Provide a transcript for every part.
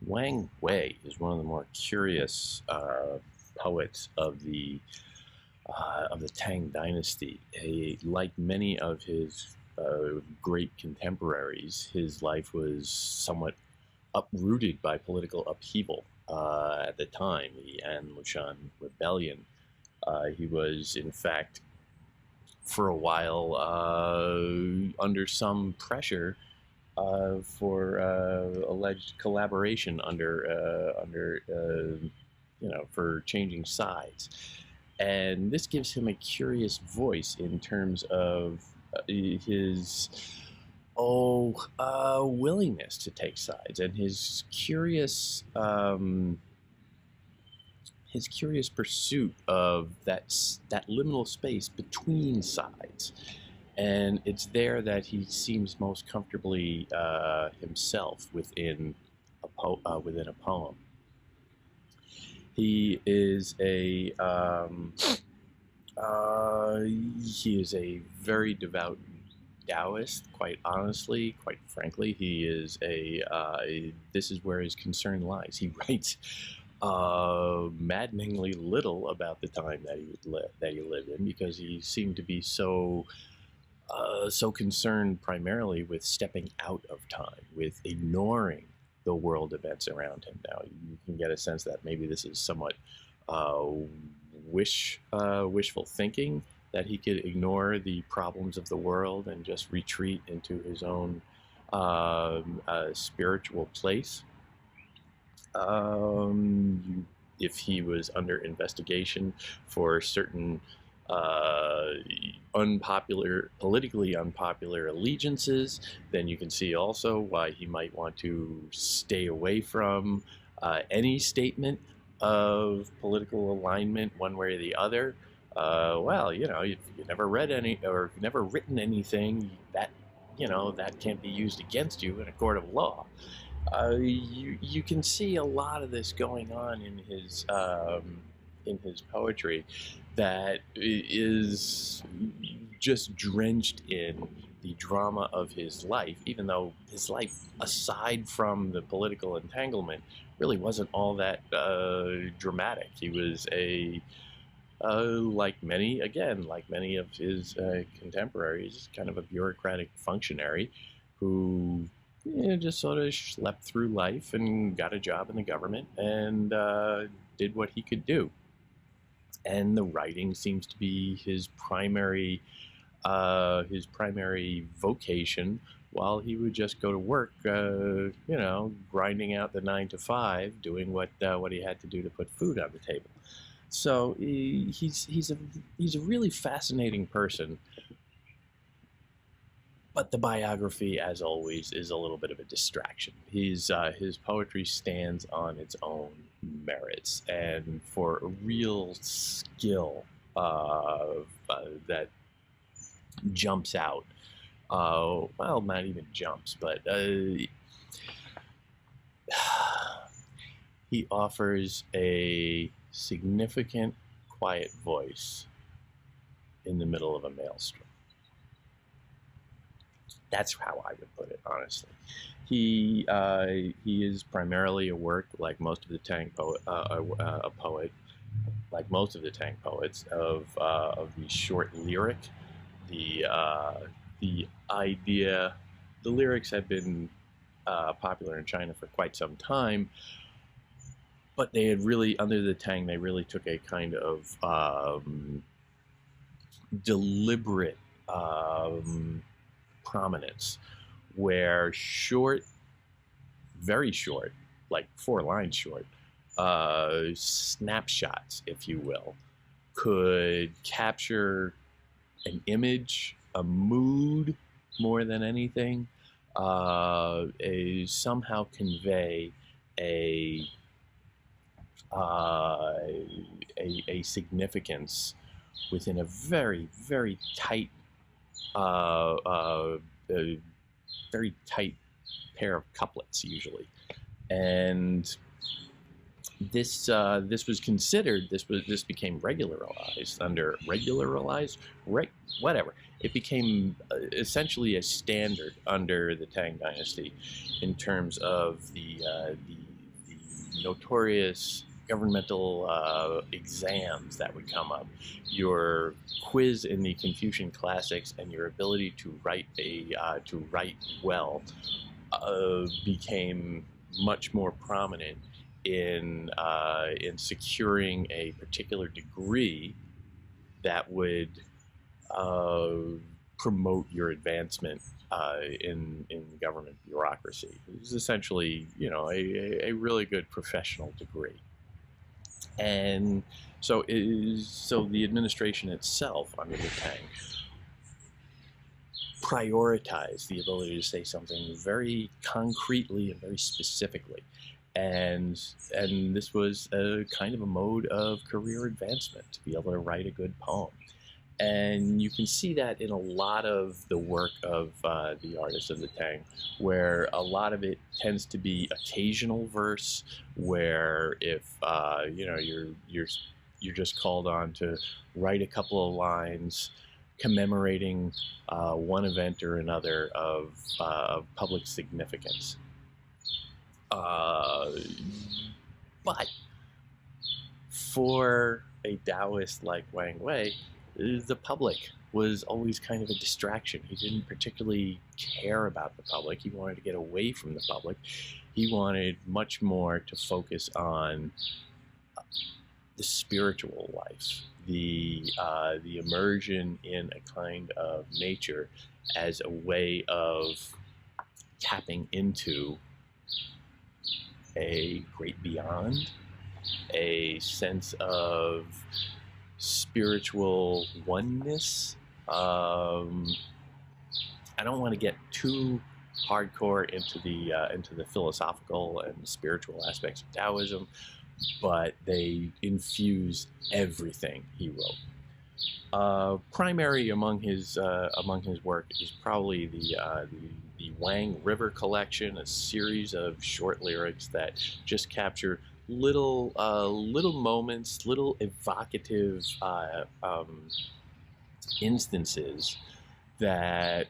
Wang Wei is one of the more curious poets of the Tang Dynasty. Like many of his great contemporaries, his life was somewhat uprooted by political upheaval at the time, the An Lushan Rebellion. He was, in fact, for a while under some pressure for alleged collaboration for changing sides, and this gives him a curious voice in terms of his willingness to take sides and his curious pursuit of that liminal space between sides. And it's there that he seems most comfortably himself within a poem. He is a very devout Taoist. Quite honestly, quite frankly, he is this is where his concern lies. He writes maddeningly little about the time that he lived in, because he seemed to be so concerned primarily with stepping out of time, with ignoring the world events around him. Now, you can get a sense that maybe this is somewhat wishful thinking, that he could ignore the problems of the world and just retreat into his own spiritual place. If he was under investigation for certain politically unpopular allegiances, then you can see also why he might want to stay away from any statement of political alignment one way or the other. If you never read any, or if you've never written anything, that can't be used against you in a court of law. You can see a lot of this going on in his poetry, that is just drenched in the drama of his life, even though his life, aside from the political entanglement, really wasn't all that dramatic. He was like many of his contemporaries, kind of a bureaucratic functionary who just sort of schlepped through life and got a job in the government and did what he could do. And the writing seems to be his primary vocation, while he would just go to work, grinding out the 9 to 5, doing what he had to do to put food on the table. So he's a really fascinating person. But the biography, as always, is a little bit of a distraction. His poetry stands on its own merits, and for a real skill that jumps out. Not even jumps, but he offers a significant, quiet voice in the middle of a maelstrom. That's how I would put it, honestly. He is primarily a work, like most of the Tang a poet, like most of the Tang poets, of the short lyric. The lyrics have been popular in China for quite some time, but they had really, under the Tang, they really took a kind of deliberate prominence, where very short, like 4 lines short, snapshots, if you will, could capture an image, a mood, more than anything, somehow convey a significance within a very, very tight very tight pair of couplets, usually. And this became whatever. It became essentially a standard under the Tang Dynasty in terms of the notorious governmental exams that would come up, your quiz in the Confucian classics, and your ability to write well became much more prominent in securing a particular degree that would uh, promote your advancement in government bureaucracy. It was essentially, a really good professional degree. And so the administration itself under the Tang prioritized the ability to say something very concretely and very specifically. And this was a kind of a mode of career advancement, to be able to write a good poem. And you can see that in a lot of the work of the artists of the Tang, where a lot of it tends to be occasional verse, where if you're just called on to write a couple of lines commemorating one event or another of public significance. But for a Taoist like Wang Wei, the public was always kind of a distraction. He didn't particularly care about the public. He wanted to get away from the public. He wanted much more to focus on the spiritual life, the immersion in a kind of nature as a way of tapping into a great beyond, a sense of spiritual oneness. I don't want to get too hardcore into the philosophical and spiritual aspects of Taoism, but they infuse everything he wrote. Primary among his work is probably the Wang River collection, a series of short lyrics that just capture little moments, little evocative instances that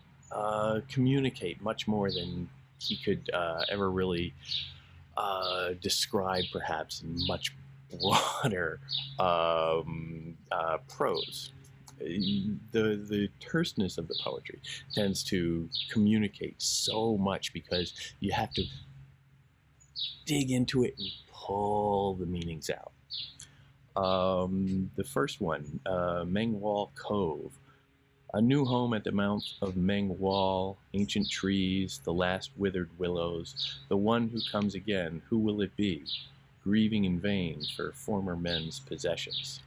communicate much more than he could ever really describe, perhaps in much broader prose. The terseness of the poetry tends to communicate so much because you have to dig into it and pull the meanings out. The first one, Meng Wall Cove. A new home at the mouth of Meng Wall, ancient trees, the last withered willows, the one who comes again, who will it be? Grieving in vain for former men's possessions.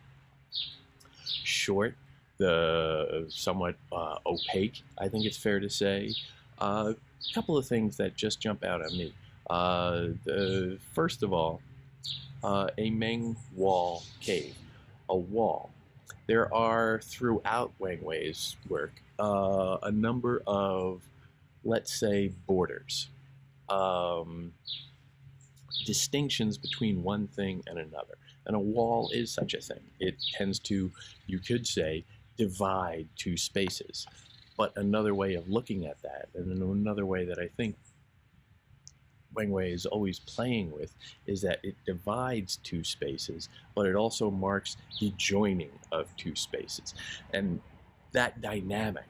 Short, the somewhat opaque, I think it's fair to say. A couple of things that just jump out at me. First of all, a Meng Wall cave, a wall. There are, throughout Wang Wei's work, a number of, let's say, borders, distinctions between one thing and another. And a wall is such a thing. It tends to, you could say, divide two spaces. But another way of looking at that, and another way that I think Wang Wei is always playing with, is that it divides two spaces, but it also marks the joining of two spaces. And that dynamic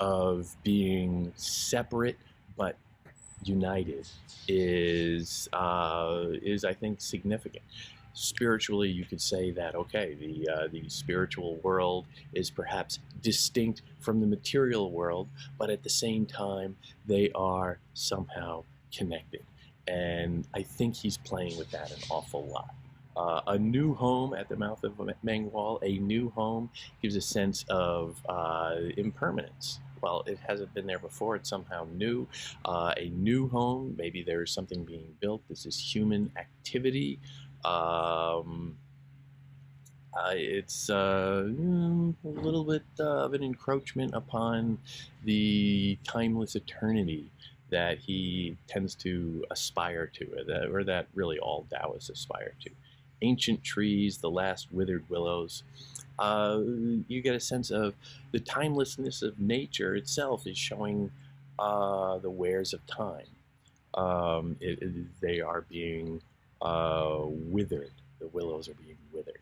of being separate but united is I think significant. Spiritually, you could say that, okay, the spiritual world is perhaps distinct from the material world, but at the same time, they are somehow connected. And I think he's playing with that an awful lot. A new home at the mouth of Meng Wall, a new home gives a sense of impermanence. Well, it hasn't been there before, it's somehow new. A new home, maybe there's something being built. This is human activity. It's a little bit of an encroachment upon the timeless eternity that he tends to aspire to, or that really all Taoists aspire to. Ancient trees, the last withered willows. You get a sense of the timelessness of nature itself is showing the wares of time. They are being withered. The willows are being withered.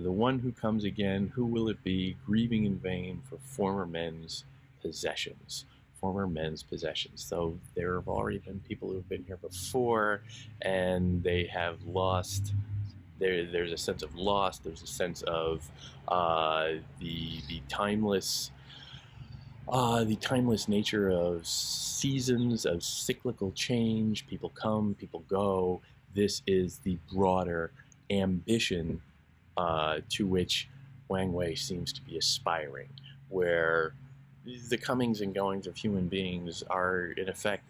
The one who comes again, who will it be, grieving in vain for former men's possessions? Former men's possessions. So there have already been people who have been here before, and they have lost. There's a sense of loss. There's a sense of the timeless. The timeless nature of seasons, of cyclical change. People come, people go. This is the broader ambition to which Wang Wei seems to be aspiring, where the comings and goings of human beings are, in effect,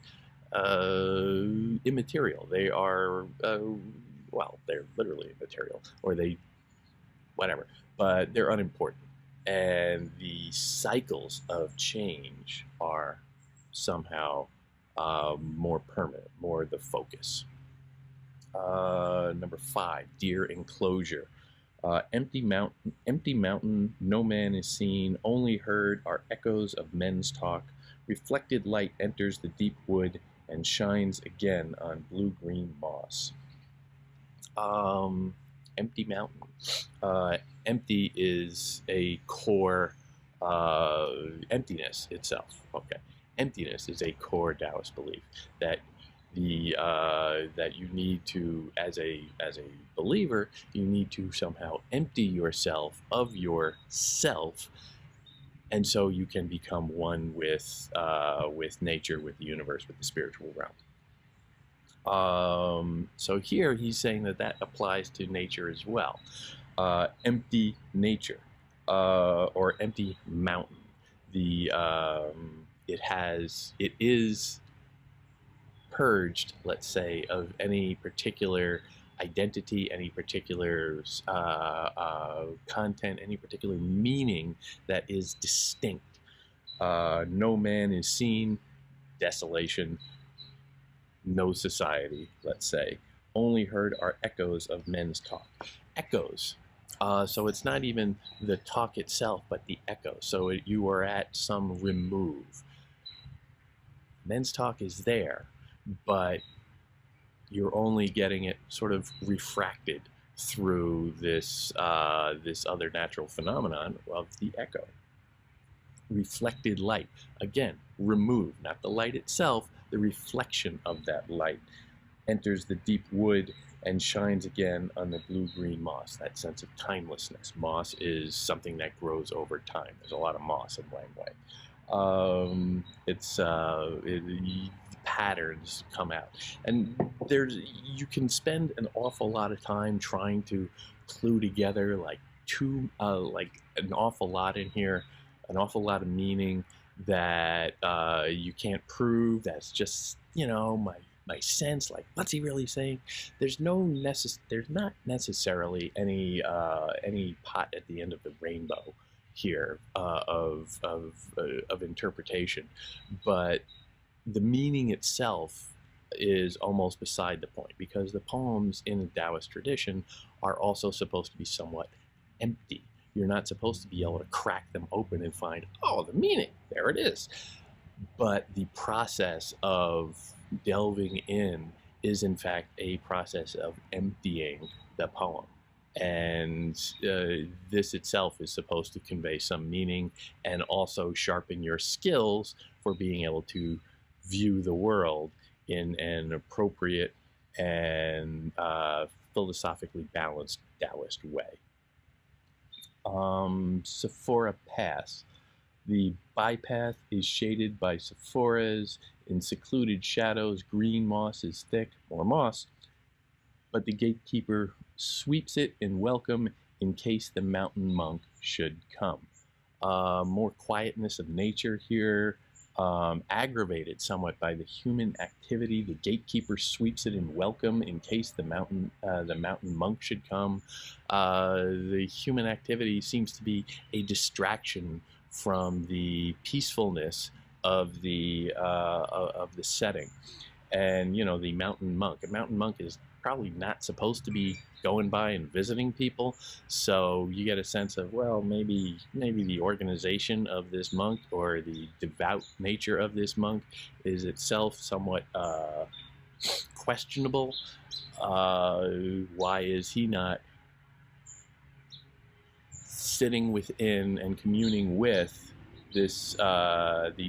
immaterial. They are, well, they're literally immaterial, or they, whatever, but they're unimportant. And the cycles of change are somehow more permanent, more the focus. Number 5, deer enclosure. Empty mountain, no man is seen, only heard are echoes of men's talk. Reflected light enters the deep wood and shines again on blue-green moss. Empty mountain. Empty is a core emptiness itself. Okay, emptiness is a core Taoist belief that that you need to, as a believer, you need to somehow empty yourself of yourself, and so you can become one with nature, with the universe, with the spiritual realm. So here he's saying that applies to nature as well. Empty nature, or empty mountain. It is purged, let's say, of any particular identity, any particular content, any particular meaning that is distinct. No man is seen, desolation, no society, let's say. Only heard are echoes of men's talk. Echoes. So it's not even the talk itself, but the echo. So you are at some remove. Men's talk is there, but you're only getting it sort of refracted through this other natural phenomenon of the echo. Reflected light. Again, remove, not the light itself, the reflection of that light enters the deep wood and shines again on the blue-green moss, that sense of timelessness. Moss is something that grows over time. There's a lot of moss in Wang Wei. Patterns come out, and you can spend an awful lot of time trying to clue together like an awful lot in here, an awful lot of meaning that you can't prove. That's just, my sense. Like, what's he really saying? There's not necessarily any pot at the end of the rainbow here of interpretation, but the meaning itself is almost beside the point, because the poems in the Taoist tradition are also supposed to be somewhat empty. You're not supposed to be able to crack them open and find, oh, the meaning, there it is. But the process of delving in is in fact a process of emptying the poem. And this itself is supposed to convey some meaning and also sharpen your skills for being able to view the world in an appropriate and philosophically balanced Taoist way. Sephora Pass. The bypath is shaded by sephoras. In secluded shadows, green moss is thick, more moss, but the gatekeeper sweeps it in welcome in case the mountain monk should come. More quietness of nature here, aggravated somewhat by the human activity. The gatekeeper sweeps it in welcome in case the mountain monk should come. The human activity seems to be a distraction from the peacefulness of the setting. And the mountain monk. A mountain monk is probably not supposed to be going by and visiting people, so you get a sense of, well, maybe the organization of this monk or the devout nature of this monk is itself somewhat questionable. Why is he not sitting within and communing with the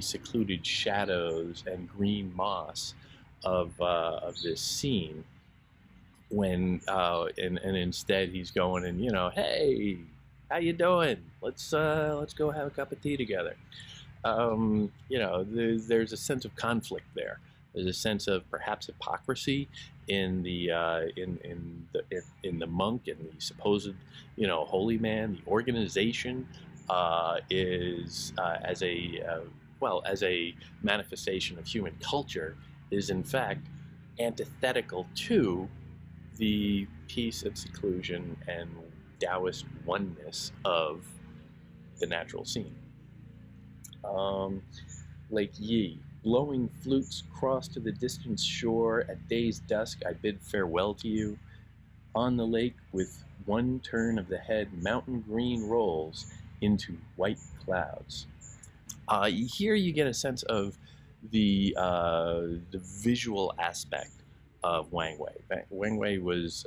secluded shadows and green moss of this scene, when and instead he's going and, hey, how you doing? Let's go have a cup of tea together. There's a sense of conflict there. There's a sense of perhaps hypocrisy in the in the monk and the supposed, holy man. The organization is as a manifestation of human culture, is in fact antithetical to the peace and seclusion and Taoist oneness of the natural scene. Lake Yi. Blowing flutes cross to the distant shore. At day's dusk I bid farewell to you. On the lake, with one turn of the head, mountain green rolls into white clouds. Here you get a sense of the visual aspect of Wang Wei. Wang Wei was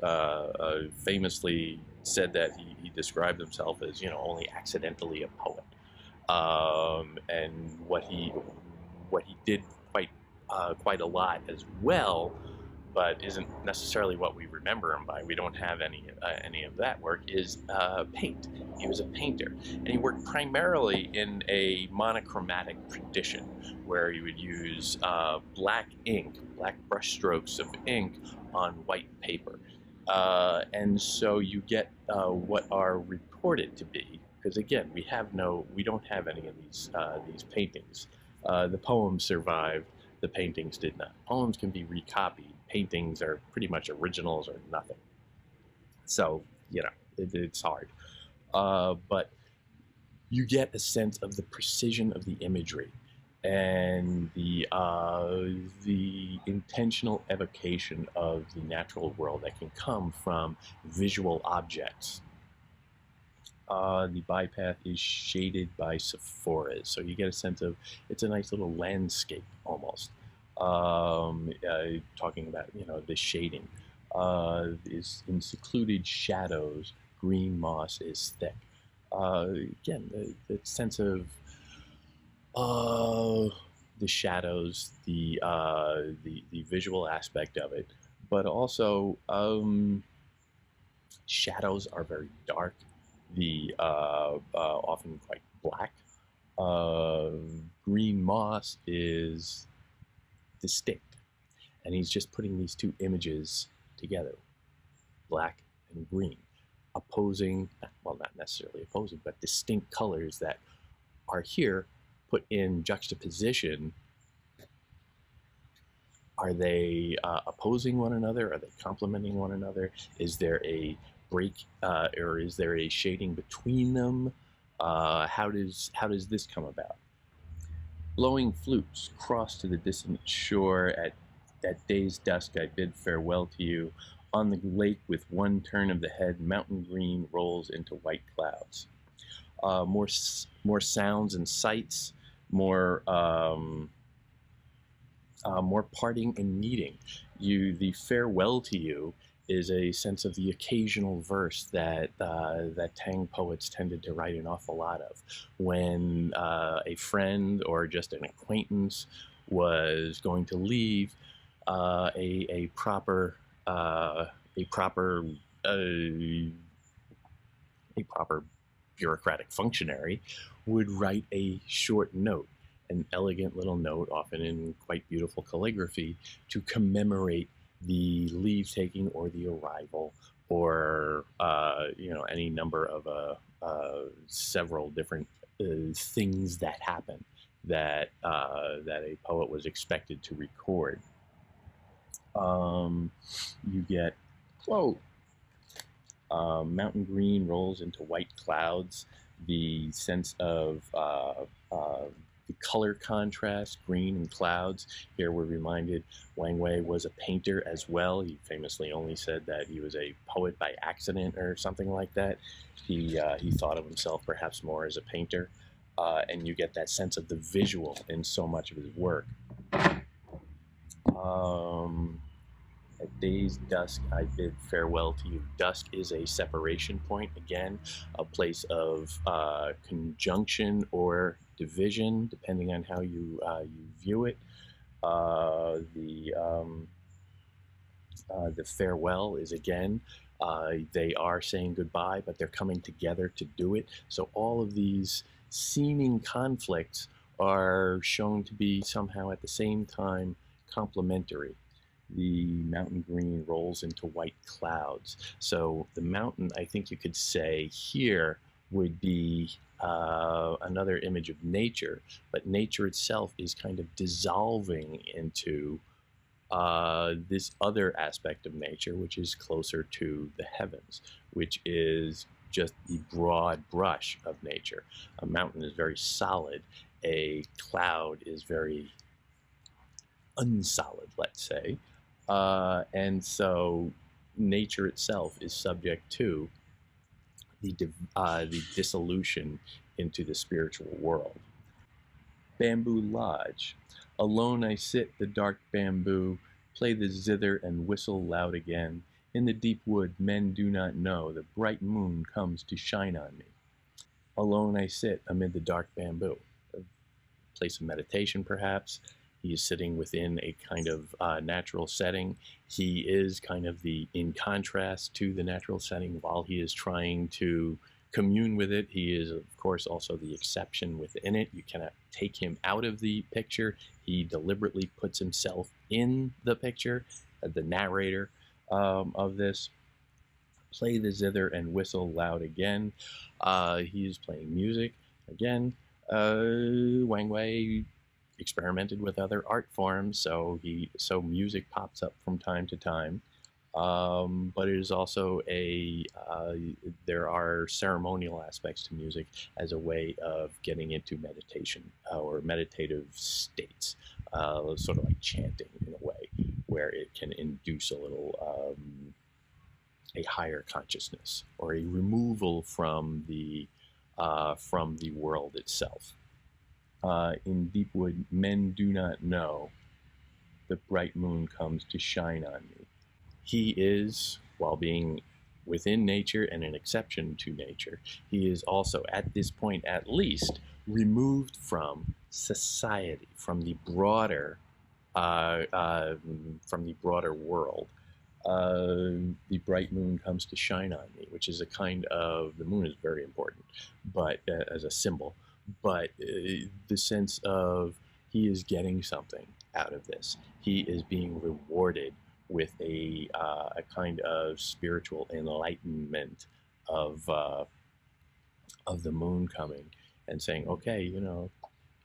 famously said that he described himself as, only accidentally a poet. And what he did quite a lot as well, but isn't necessarily what we remember him by. We don't have any of that work. Is paint. He was a painter, and he worked primarily in a monochromatic tradition, where he would use black ink, black brushstrokes of ink on white paper, and so you get what are reported to be. Because again, we don't have any of these paintings. The poems survived. The paintings did not. Poems can be recopied. Paintings are pretty much originals or nothing. So, it's hard. But you get a sense of the precision of the imagery and the intentional evocation of the natural world that can come from visual objects. The bypath is shaded by sephoras, so you get a sense of it's a nice little landscape almost. Talking about the shading is in secluded shadows. Green moss is thick. Again, the sense of the shadows, the visual aspect of it, but also shadows are very dark. The often quite black. Green moss is distinct, and he's just putting these two images together, black and green, opposing, well, not necessarily opposing, but distinct colors that are here put in juxtaposition. Are they opposing one another? Are they complementing one another? Is there a break, or is there a shading between them? How does this come about? Blowing flutes cross to the distant shore. At day's dusk I bid farewell to you. On the lake, with one turn of the head, mountain green rolls into white clouds. More sounds and sights. More parting and meeting. The farewell to you is a sense of the occasional verse that Tang poets tended to write an awful lot of. When a friend or just an acquaintance was going to leave, a proper bureaucratic functionary would write a short note, an elegant little note, often in quite beautiful calligraphy, to commemorate the leave taking or the arrival, or any number of several different things that happen that a poet was expected to record. You get quote. Mountain green rolls into white clouds. The sense of the color contrast, green and clouds. Here we're reminded Wang Wei was a painter as well. He famously only said that he was a poet by accident or something like that. He thought of himself perhaps more as a painter, and you get that sense of the visual in so much of his work. At day's dusk, I bid farewell to you. Dusk is a separation point, again, a place of conjunction or division, depending on how you view it. The farewell is again, they are saying goodbye, but they're coming together to do it. So all of these seeming conflicts are shown to be somehow at the same time complementary. The mountain green rolls into white clouds. So the mountain, I think you could say here, would be another image of nature, but nature itself is kind of dissolving into this other aspect of nature, which is closer to the heavens, which is just the broad brush of nature. A mountain is very solid. A cloud is very unsolid, let's say. And so nature itself is subject to the dissolution into the spiritual world. Bamboo Lodge. Alone I sit, the dark bamboo, play the zither and whistle loud again. In the deep wood men do not know, the bright moon comes to shine on me. Alone I sit amid the dark bamboo. A place of meditation, perhaps. He is sitting within a kind of natural setting. He is kind of in contrast to the natural setting while he is trying to commune with it. He is, of course, also the exception within it. You cannot take him out of the picture. He deliberately puts himself in the picture, the narrator of this. Play the zither and whistle loud again. He is playing music again. Wang Wei experimented with other art forms, so music pops up from time to time. But it is also there are ceremonial aspects to music as a way of getting into meditation or meditative states, sort of like chanting in a way, where it can induce a higher consciousness or a removal from the world itself. In deep wood, men do not know, the bright moon comes to shine on me. He is, while being within nature and an exception to nature, he is also, at this point at least, removed from society, from the broader world. The bright moon comes to shine on me, which is a kind of, the moon is very important, but as a symbol, but the sense of he is getting something out of this. He is being rewarded with a kind of spiritual enlightenment of the moon coming and saying, okay,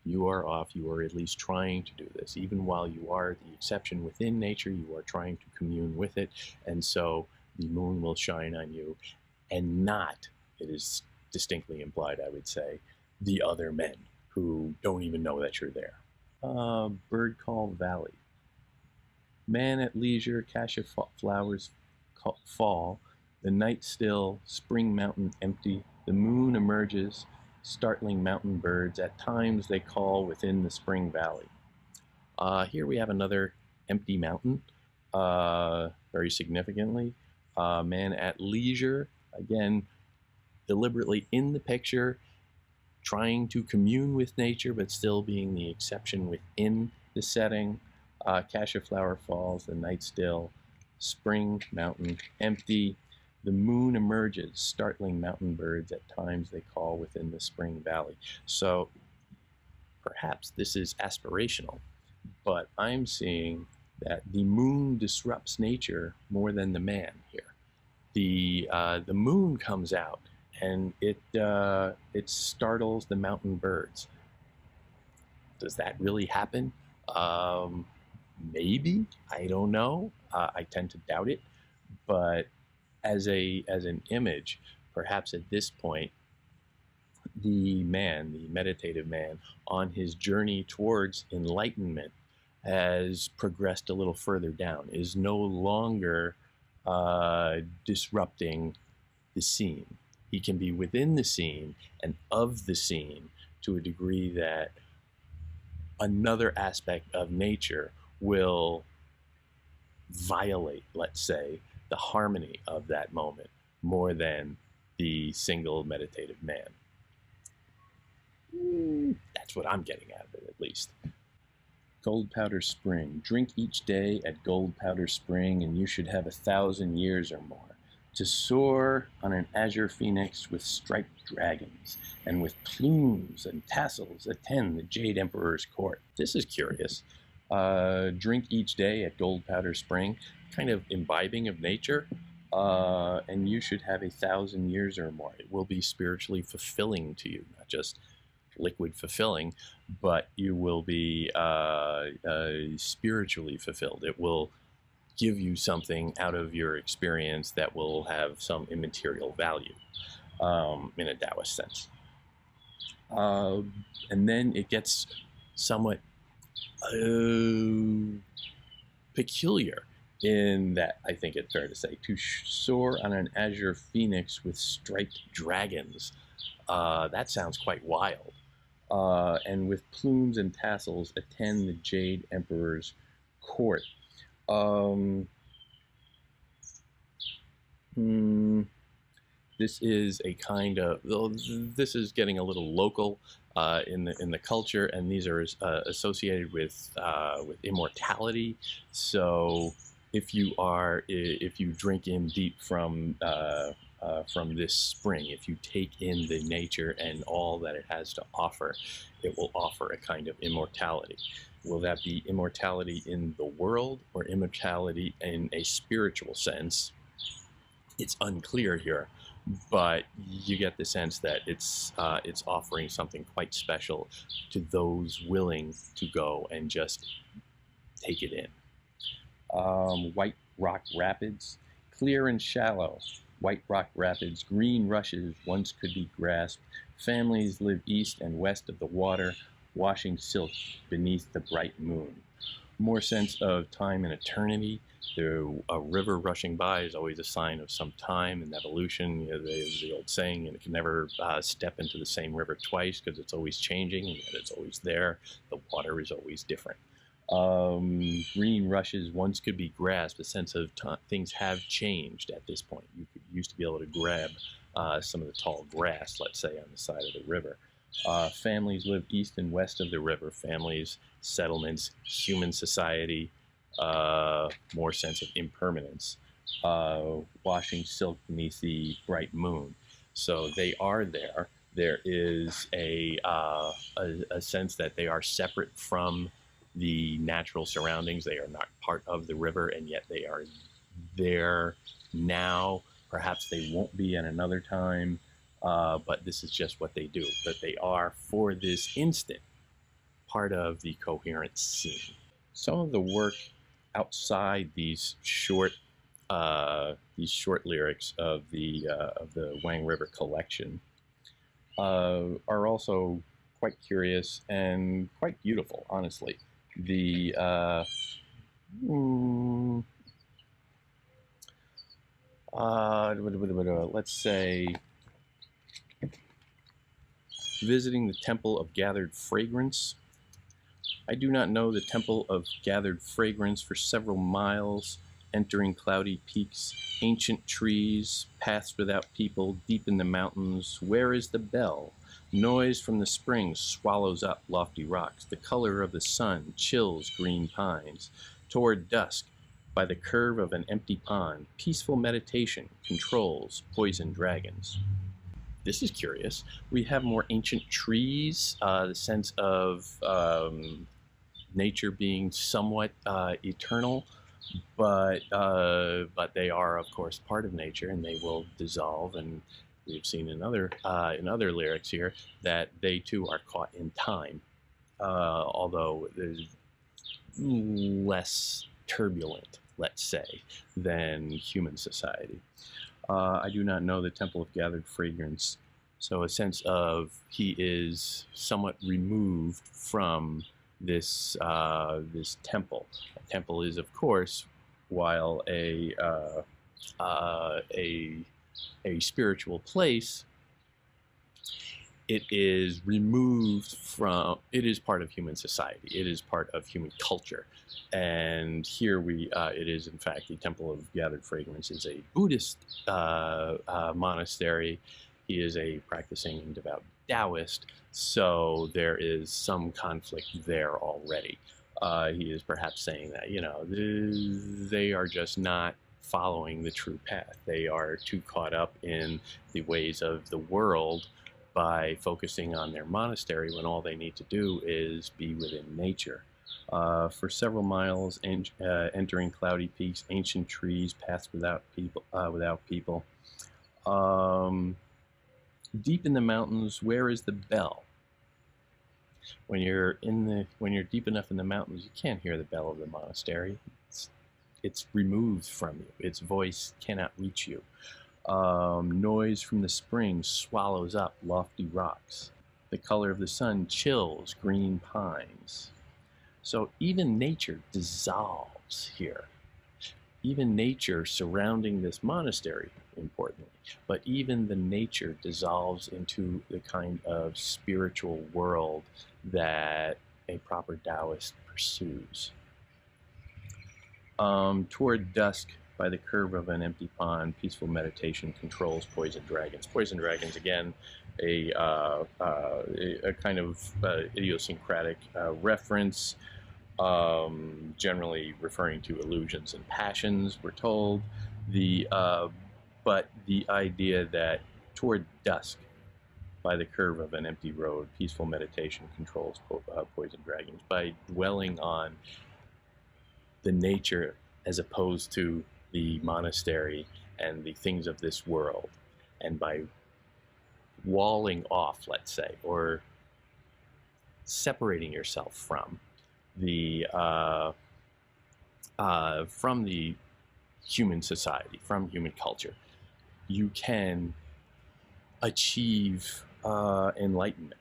you are off. You are at least trying to do this. Even while you are the exception within nature, you are trying to commune with it. And so the moon will shine on you and not, it is distinctly implied, I would say, the other men who don't even know that you're there. Bird Call Valley. Man at leisure, cassia flowers fall, the night still, spring mountain empty, the moon emerges, startling mountain birds, at times they call within the spring valley. Here we have another empty mountain, very significantly. Man at leisure, again, deliberately in the picture, trying to commune with nature, but still being the exception within the setting. Cassia flower falls, the night still, spring mountain empty, the moon emerges, startling mountain birds, at times they call within the spring valley. So perhaps this is aspirational, but I'm seeing that the moon disrupts nature more than the man here. The moon comes out and it startles the mountain birds. Does that really happen? Maybe, I don't know. I tend to doubt it, but as an image, perhaps at this point, the meditative man, on his journey towards enlightenment, has progressed a little further down, is no longer disrupting the scene. He can be within the scene and of the scene to a degree that another aspect of nature will violate, let's say, the harmony of that moment more than the single meditative man. That's what I'm getting out of it, at least. Gold Powder Spring. Drink each day at Gold Powder Spring, and you should have 1,000 years or more to soar on an azure phoenix with striped dragons, and with plumes and tassels attend the Jade Emperor's court. This is curious. Drink each day at Gold Powder Spring, kind of imbibing of nature, and you should have 1,000 years or more. It will be spiritually fulfilling to you, not just liquid fulfilling, but you will be spiritually fulfilled. It will give you something out of your experience that will have some immaterial value in a Taoist sense. And then it gets somewhat peculiar in that, I think it's fair to say, to soar on an azure phoenix with striped dragons. That sounds quite wild. And with plumes and tassels attend the Jade Emperor's court. This is a kind of, this is getting a little local in the culture, and these are associated with immortality. So if you drink in deep from this spring, if you take in the nature and all that it has to offer, it will offer a kind of immortality. Will that be immortality in the world or immortality in a spiritual sense? It's unclear here, but you get the sense that it's offering something quite special to those willing to go and just take it in. White Rock Rapids, clear and shallow. White Rock Rapids, green rushes once could be grasped. Families live east and west of the water, washing silk beneath the bright moon. More sense of time and eternity. A river rushing by is always a sign of some time and evolution. You know, the old saying, you can never step into the same river twice because it's always changing, and yet it's always there. The water is always different. Green rushes once could be grasped. A sense of things have changed at this point. You used to be able to grab some of the tall grass, let's say, on the side of the river. Families live east and west of the river. Families, settlements, human society, more sense of impermanence. Washing silk beneath the bright moon. So they are there. There is a sense that they are separate from the natural surroundings. They are not part of the river, and yet they are there now. Perhaps they won't be at another time, but this is just what they do. But they are, for this instant, part of the coherent scene. Some of the work outside these short lyrics of the Wang River collection are also quite curious and quite beautiful, honestly. Let's say, visiting the Temple of Gathered Fragrance. I do not know the Temple of Gathered Fragrance for several miles, entering cloudy peaks, ancient trees, paths without people, deep in the mountains. Where is the bell? Noise from the spring swallows up lofty rocks. The color of the sun chills green pines. Toward dusk, by the curve of an empty pond, peaceful meditation controls poison dragons. This is curious. We have more ancient trees, the sense of nature being somewhat eternal, but they are, of course, part of nature, and they will dissolve. And we've seen in other lyrics here that they too are caught in time, although there's less turbulent, let's say, than human society. I do not know the Temple of Gathered Fragrance, so a sense of he is somewhat removed from this temple. A temple is, of course, while a spiritual place, it is removed from, it is part of human society. It is part of human culture. And here it is in fact, the Temple of Gathered Fragrance is a Buddhist monastery. He is a practicing and devout Taoist, so there is some conflict there already. He is perhaps saying that, they are just not following the true path. They are too caught up in the ways of the world by focusing on their monastery when all they need to do is be within nature. For several miles, entering cloudy peaks, ancient trees, paths without people. Deep in the mountains, where is the bell? When you're deep enough in the mountains, you can't hear the bell of the monastery. It's removed from you. Its voice cannot reach you. Noise from the spring swallows up lofty rocks. The color of the sun chills green pines. So even nature dissolves here. Even nature surrounding this monastery, importantly, but even the nature dissolves into the kind of spiritual world that a proper Taoist pursues. Toward dusk, by the curve of an empty pond, peaceful meditation controls poison dragons. Poison dragons, again, a kind of idiosyncratic reference, generally referring to illusions and passions, we're told. But the idea that toward dusk, by the curve of an empty road, peaceful meditation controls poison dragons, by dwelling on the nature as opposed to the monastery and the things of this world, and by walling off, let's say, or separating yourself from the human society, from human culture, you can achieve enlightenment.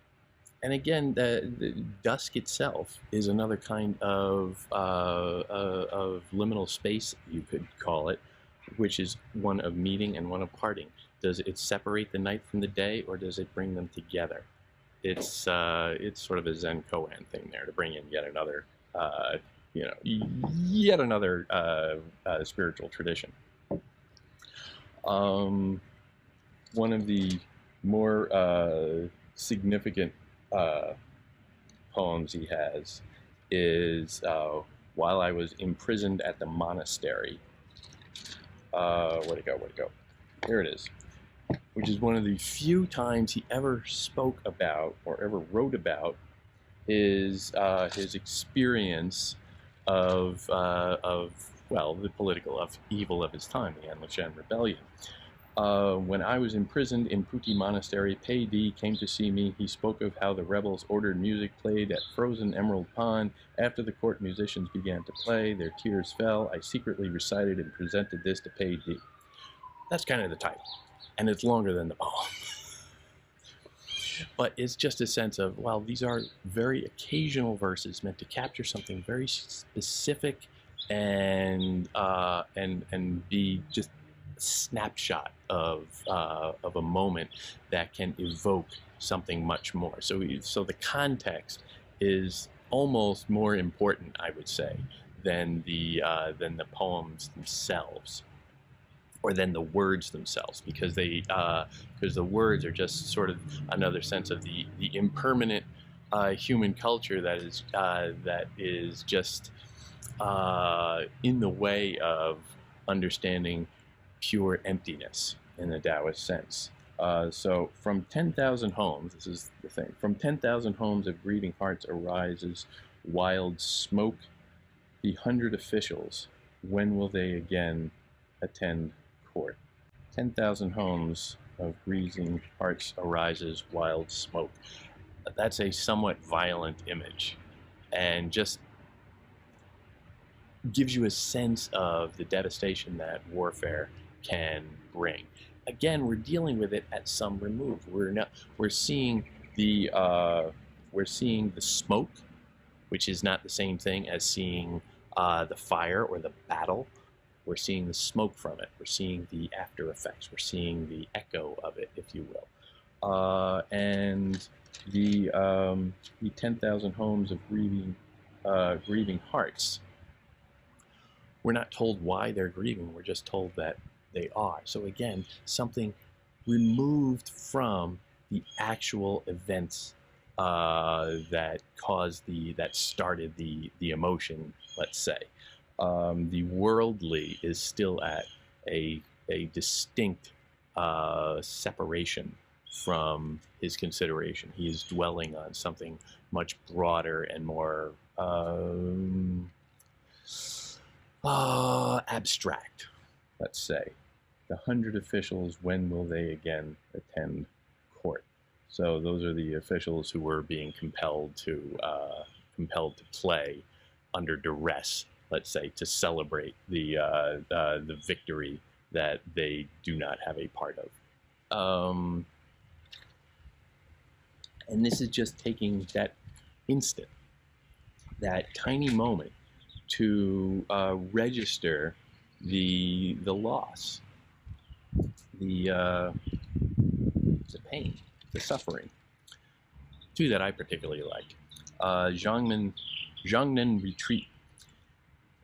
And again, the dusk itself is another kind of liminal space, you could call it, which is one of meeting and one of parting. Does it separate the night from the day, or does it bring them together? It's sort of a Zen koan thing there to bring in yet another, spiritual tradition. One of the more significant poems he has is While I Was Imprisoned at the Monastery. Where'd it go? Here it is. Which is one of the few times he ever spoke about or ever wrote about his experience of the political evil of his time, the Anlishan Rebellion. When I was imprisoned in Puti Monastery, Pei Di came to see me. He spoke of how the rebels ordered music played at Frozen Emerald Pond. After the court musicians began to play, their tears fell. I secretly recited and presented this to Pei Di. That's kind of the title, and it's longer than the poem. But it's just a sense of, well, these are very occasional verses meant to capture something very specific and be just a snapshot of a moment that can evoke something much more. So the context is almost more important, I would say, than the poems themselves, or than the words themselves, because the words are just sort of another sense of the impermanent human culture that is just in the way of understanding pure emptiness in the Taoist sense. So from 10,000 homes, this is the thing, from 10,000 homes of grieving hearts arises wild smoke. The 100 officials, when will they again attend court? 10,000 homes of grieving hearts arises wild smoke. That's a somewhat violent image, and just gives you a sense of the devastation that warfare can bring. Again, we're dealing with it at some remove. We're seeing the smoke, which is not the same thing as seeing the fire or the battle. We're seeing the smoke from it. We're seeing the after effects. We're seeing the echo of it, if you will. and the 10,000 homes of grieving hearts. We're not told why they're grieving. We're just told that they are. So again, something removed from the actual events that started the emotion. Let's say the worldly is still at a distinct separation from his consideration. He is dwelling on something much broader and more abstract, let's say. The 100 officials, when will they again attend court? So those are the officials who were being compelled to play under duress, let's say, to celebrate the victory that they do not have a part of. And this is just taking that instant, that tiny moment, to register the loss, the pain, the suffering. Two that I particularly like. Zhangnan Retreat.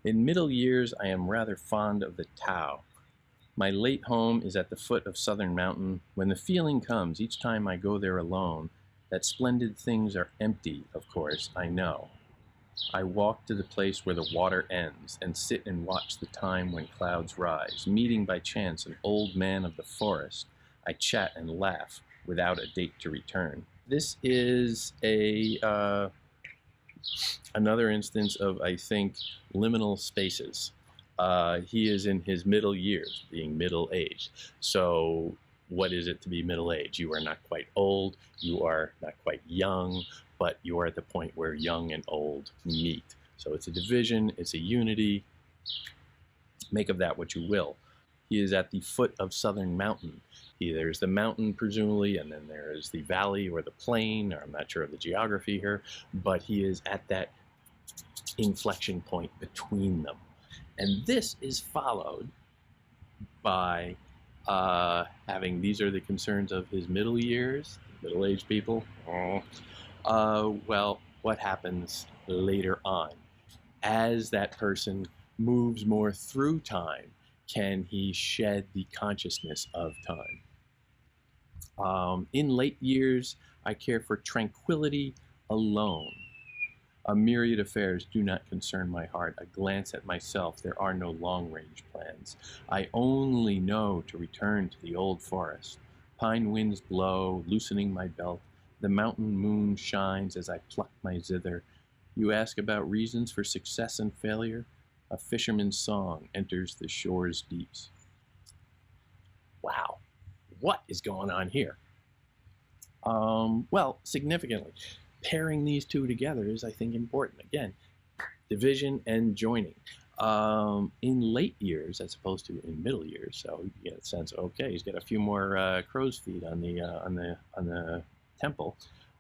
In middle years, I am rather fond of the Tao. My late home is at the foot of Southern Mountain. When the feeling comes, each time I go there alone, that splendid things are empty, of course, I know. I walk to the place where the water ends and sit and watch the time when clouds rise. Meeting by chance an old man of the forest, I chat and laugh without a date to return. This is another instance of, I think, liminal spaces. He is in his middle years, being middle-aged. So what is it to be middle-aged? You are not quite old, you are not quite young, but you are at the point where young and old meet. So it's a division, it's a unity. Make of that what you will. He is at the foot of Southern Mountain. There's the mountain, presumably, and then there is the valley or the plain, or I'm not sure of the geography here, but he is at that inflection point between them. And this is followed by having, these are the concerns of his middle years, middle-aged people. Well, what happens later on? As that person moves more through time, can he shed the consciousness of time? In late years, I care for tranquility alone. A myriad affairs do not concern my heart. A glance at myself, there are no long-range plans. I only know to return to the old forest. Pine winds blow, loosening my belt. The mountain moon shines as I pluck my zither. You ask about reasons for success and failure? A fisherman's song enters the shore's deeps. Wow, what is going on here? Well, significantly, pairing these two together is, I think, important. Again, division and joining. In late years, as opposed to in middle years, so you get a sense, okay, he's got a few more crow's feet on the temple.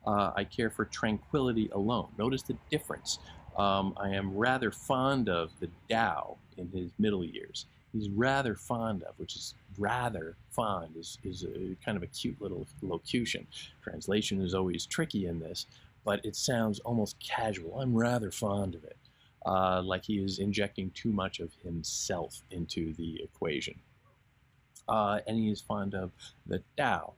I care for tranquility alone. Notice the difference. I am rather fond of the Tao in his middle years. He's rather fond of, which is rather fond is a kind of a cute little locution. Translation is always tricky in this, but it sounds almost casual. I'm rather fond of it. Like he is injecting too much of himself into the equation. And he is fond of the Tao.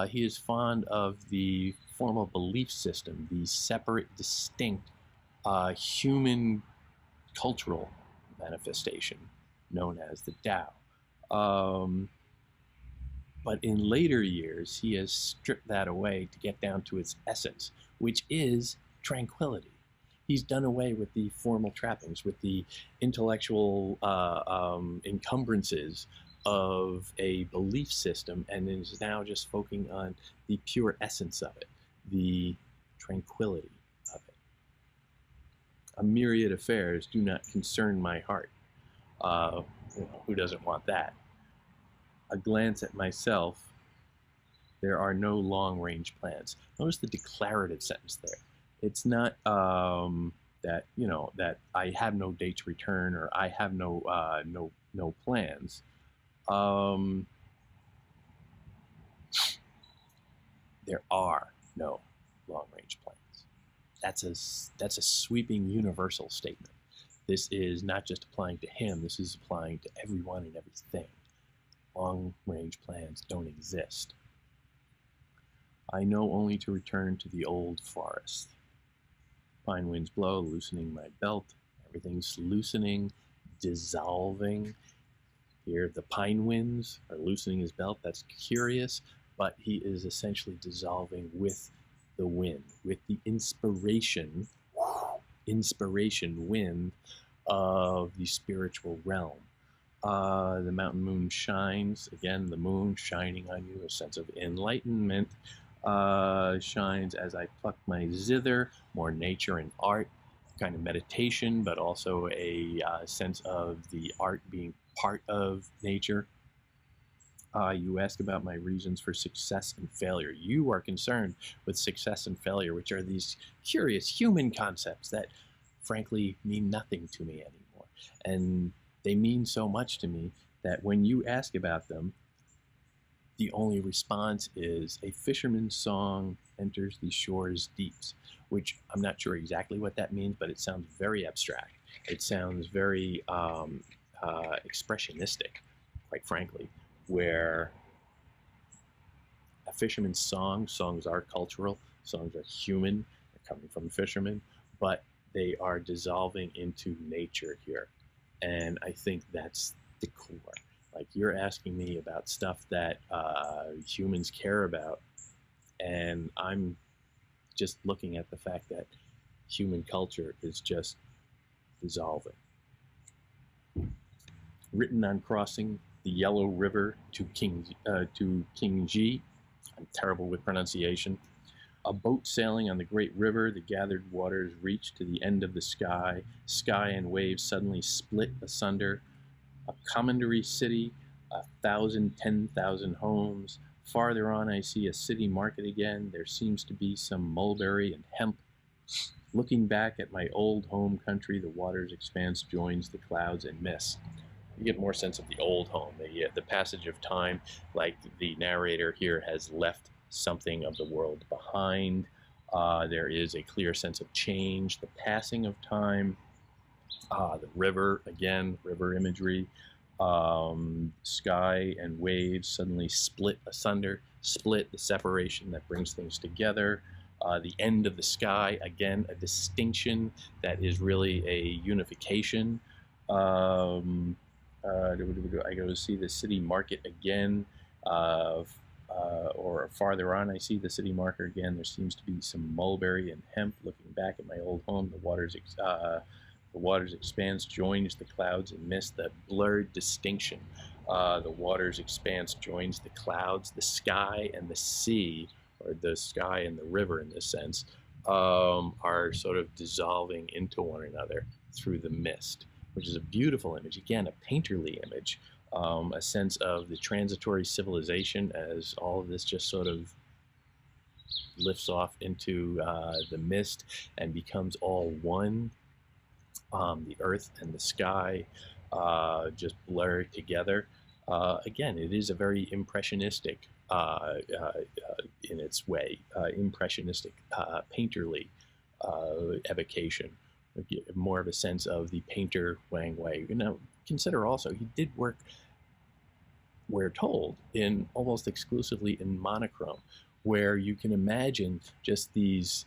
He is fond of the formal belief system, the separate, distinct human cultural manifestation known as the Tao. But in later years, he has stripped that away to get down to its essence, which is tranquility. He's done away with the formal trappings, with the intellectual encumbrances of a belief system, and is now just focusing on the pure essence of it, the tranquility of it. A myriad affairs do not concern my heart. Who doesn't want that? A glance at myself, there are no long-range plans. Notice the declarative sentence there. It's not that that I have no date to return, or I have no plans. there are no long-range plans. That's a sweeping universal statement. This is not just applying to him, this is applying to everyone and everything. Long-range plans don't exist. I know only to return to the old forest. Pine winds blow, loosening my belt. Everything's loosening, dissolving. Here, the pine winds are loosening his belt. That's curious, but he is essentially dissolving with the wind, with the inspiration wind of the spiritual realm. The mountain moon shines, again, the moon shining on you, a sense of enlightenment shines as I pluck my zither, more nature and art, kind of meditation, but also a sense of the art being part of nature. You ask about my reasons for success and failure. You are concerned with success and failure, which are these curious human concepts that frankly mean nothing to me anymore. And they mean so much to me that when you ask about them, the only response is a fisherman's song enters the shore's deeps, which I'm not sure exactly what that means, but it sounds very abstract. It sounds very expressionistic, quite frankly, where a fisherman's songs are cultural, songs are human, they're coming from fishermen, but they are dissolving into nature here. And I think that's the core. Like, you're asking me about stuff that humans care about, and I'm just looking at the fact that human culture is just dissolving. Written on crossing the Yellow River to Kingji. I'm terrible with pronunciation. A boat sailing on the great river, the gathered waters reach to the end of the sky. Sky and waves suddenly split asunder. A commandery city, 10,000 homes. Farther on, I see a city market again. There seems to be some mulberry and hemp. Looking back at my old home country, the water's expanse joins the clouds and mist. You get more sense of the old home, the passage of time, like the narrator here has left something of the world behind. There is a clear sense of change, the passing of time. The river, again, river imagery. Sky and waves suddenly split asunder, the separation that brings things together. The end of the sky, again, a distinction that is really a unification. I go to see the city market again, or farther on I see the city market again. There seems to be some mulberry and hemp. Looking back at my old home, the water's expanse joins the clouds and mist, that blurred distinction. The water's expanse joins the clouds, the sky and the sea, or the sky and the river in this sense, are sort of dissolving into one another through the mist, which is a beautiful image. Again, a painterly image, a sense of the transitory civilization as all of this just sort of lifts off into the mist and becomes all one. The earth and the sky just blur together. Again, it is a very impressionistic, in its way, impressionistic, painterly evocation. More of a sense of the painter Wang Wei. Now, consider also, he did work, we're told, in almost exclusively in monochrome, where you can imagine just these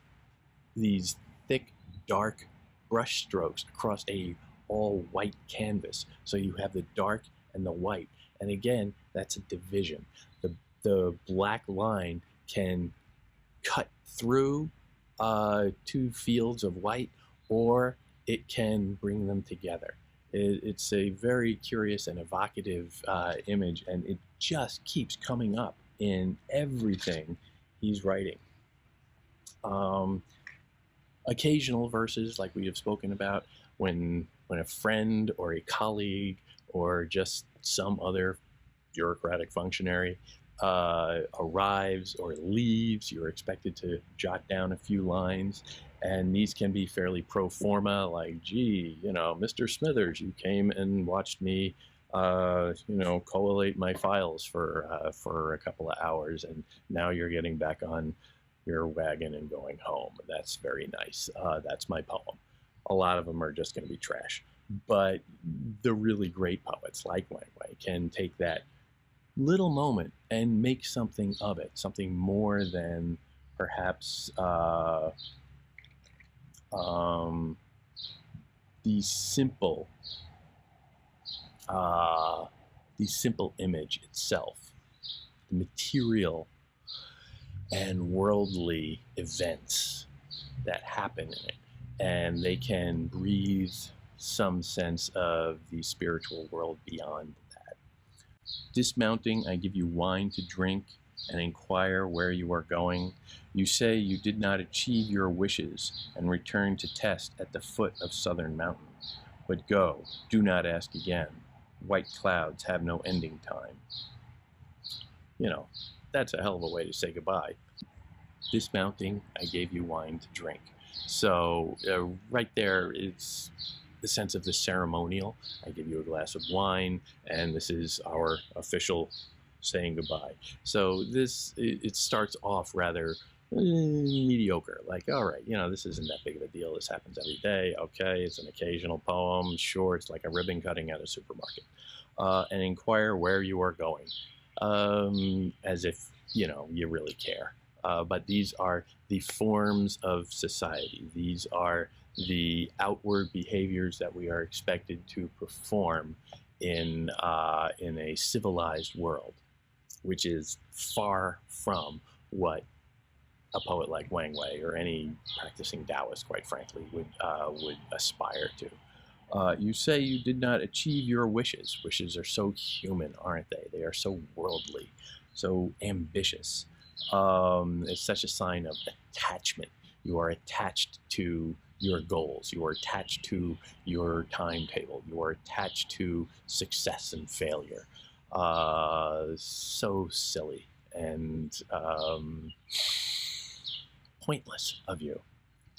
thick, dark brush strokes across a all white canvas. So you have the dark and the white. And again, that's a division. The black line can cut through two fields of white, or it can bring them together. It's a very curious and evocative image, and it just keeps coming up in everything he's writing. Occasional verses, like we have spoken about, when a friend or a colleague or just some other bureaucratic functionary arrives or leaves, you're expected to jot down a few lines, and these can be fairly pro forma, like, gee, Mr. Smithers, you came and watched me collate my files for a couple of hours, and now you're getting back on your wagon and going home. That's very nice. That's my poem. A lot of them are just going to be trash, but the really great poets like Wang Wei can take that little moment and make something of it, something more than perhaps um, the simple uh, the simple image itself, the material and worldly events that happen in it, and they can breathe some sense of the spiritual world beyond that. Dismounting, I give you wine to drink and inquire where you are going. You say you did not achieve your wishes and return to test at the foot of Southern Mountain. But go, do not ask again. White clouds have no ending time. That's a hell of a way to say goodbye. Dismounting, I gave you wine to drink. So right there is the sense of the ceremonial. I give you a glass of wine, and this is our official saying goodbye. So it starts off rather mediocre, like, all right, this isn't that big of a deal. This happens every day. Okay, it's an occasional poem. Sure, it's like a ribbon cutting at a supermarket. And inquire where you are going, as if you really care. But these are the forms of society. These are the outward behaviors that we are expected to perform in a civilized world, which is far from what a poet like Wang Wei or any practicing Taoist, quite frankly, would aspire to. You say you did not achieve your wishes. Wishes are so human, aren't they? They are so worldly, so ambitious. It's such a sign of attachment. You are attached to your goals. You are attached to your timetable. You are attached to success and failure. So silly and pointless of you.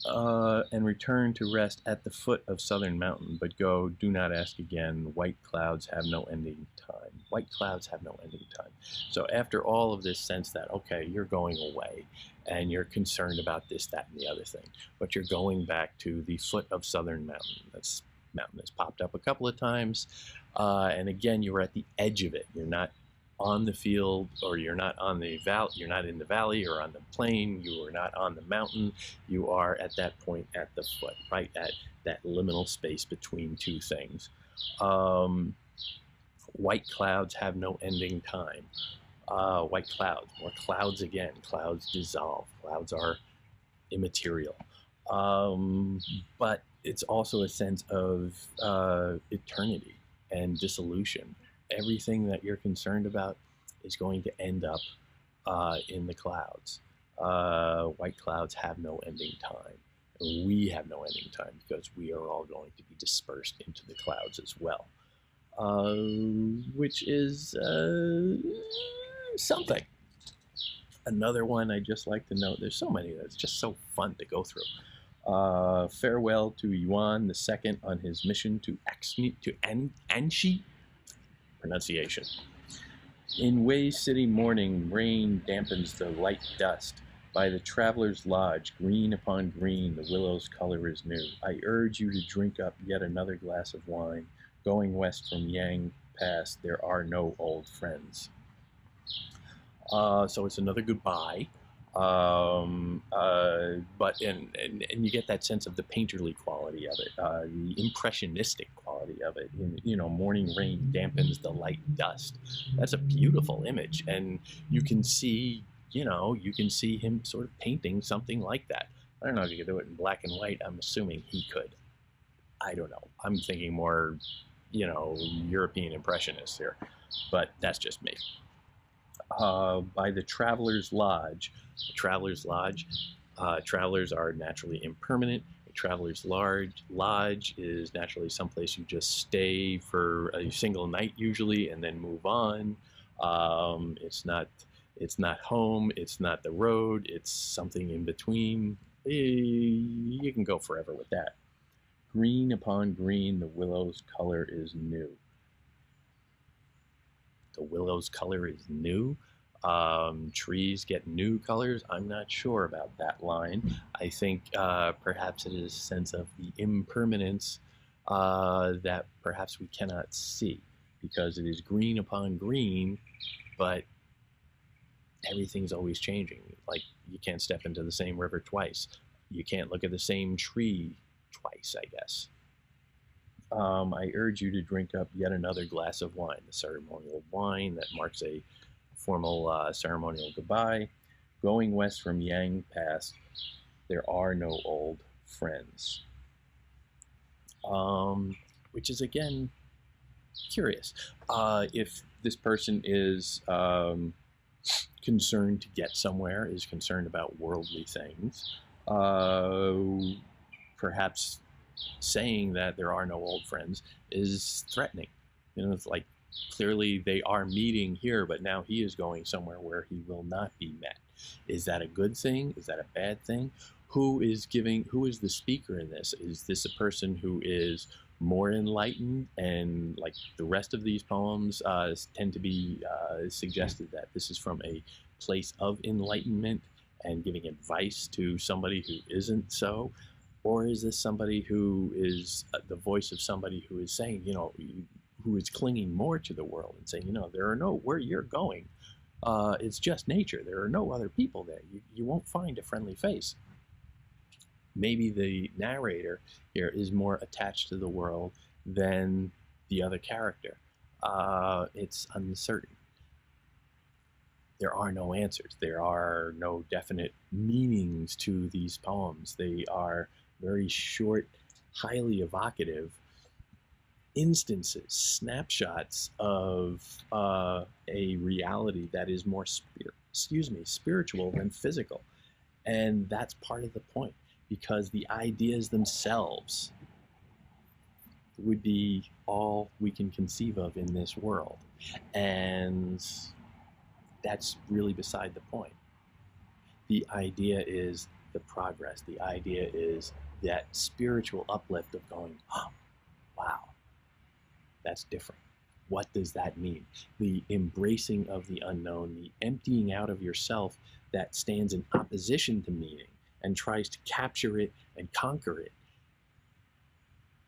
And return to rest at the foot of Southern Mountain, but go, do not ask again. White clouds have no ending time. White clouds have no ending time. So after all of this sense that, okay, you're going away and you're concerned about this, that, and the other thing, but you're going back to the foot of Southern Mountain. This mountain has popped up a couple of times. And again, you're at the edge of it. You're not on the field, or you're not on the valley, you're not in the valley or on the plain, you are not on the mountain, you are at that point at the foot, right at that liminal space between two things. White clouds have no ending time. White clouds, more clouds again, clouds dissolve, clouds are immaterial. But it's also a sense of eternity and dissolution. Everything that you're concerned about is going to end up in the clouds. White clouds have no ending time. And we have no ending time because we are all going to be dispersed into the clouds as well. Which is something. Another one I just like to note, there's so many that's just so fun to go through. Farewell to Yuan II on his mission to Anshi. Pronunciation. In Wei City morning, rain dampens the light dust. By the traveler's lodge, green upon green, the willow's color is new. I urge you to drink up yet another glass of wine. Going west from Yang Pass, there are no old friends. So it's another goodbye. But you get that sense of the painterly quality of it, the impressionistic quality of it. Morning rain dampens the light dust. That's a beautiful image, and you can see him sort of painting something like that. I don't know if you could do it in black and white. I'm assuming he could. I don't know. I'm thinking more, European impressionists here, but that's just me. By the Traveler's Lodge. The Traveler's Lodge, travelers are naturally impermanent. A Traveler's Lodge is naturally someplace you just stay for a single night usually and then move on. It's not home, it's not the road, it's something in between. You can go forever with that. Green upon green, the willow's color is new. the willow's color is new. Trees get new colors. I'm not sure about that line. I think perhaps it is a sense of the impermanence that perhaps we cannot see, because it is green upon green, but everything's always changing. Like, you can't step into the same river twice. You can't look at the same tree twice, I guess. I urge you to drink up yet another glass of wine, the ceremonial wine that marks a formal ceremonial goodbye. Going west from Yang Pass, there are no old friends. Which is, again, curious. If this person is concerned to get somewhere, is concerned about worldly things, perhaps saying that there are no old friends is threatening. It's like, clearly they are meeting here, but now he is going somewhere where he will not be met. Is that a good thing? Is that a bad thing? Who is the speaker in this? Is this a person who is more enlightened, and like the rest of these poems tend to be suggested that this is from a place of enlightenment and giving advice to somebody who isn't so? Or is this somebody who is the voice of somebody who is saying, who is clinging more to the world and saying, there are no, where you're going, it's just nature. There are no other people there. You won't find a friendly face. Maybe the narrator here is more attached to the world than the other character. It's uncertain. There are no answers. There are no definite meanings to these poems. They are very short, highly evocative instances, snapshots of a reality that is more spiritual than physical. And that's part of the point, because the ideas themselves would be all we can conceive of in this world. And that's really beside the point. The idea is the progress. The idea is that spiritual uplift of going, oh, wow, that's different. What does that mean? The embracing of the unknown, the emptying out of yourself that stands in opposition to meaning and tries to capture it and conquer it.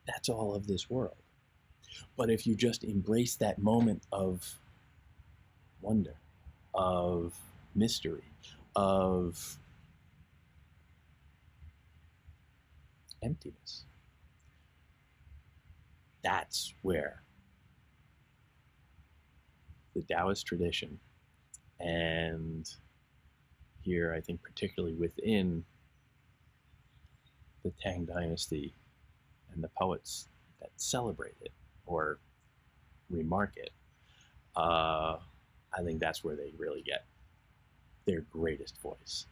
That's all of this world. But if you just embrace that moment of wonder, of mystery, of emptiness, that's where the Taoist tradition, and here I think particularly within the Tang Dynasty and the poets that celebrate it or remark it, I think that's where they really get their greatest voice.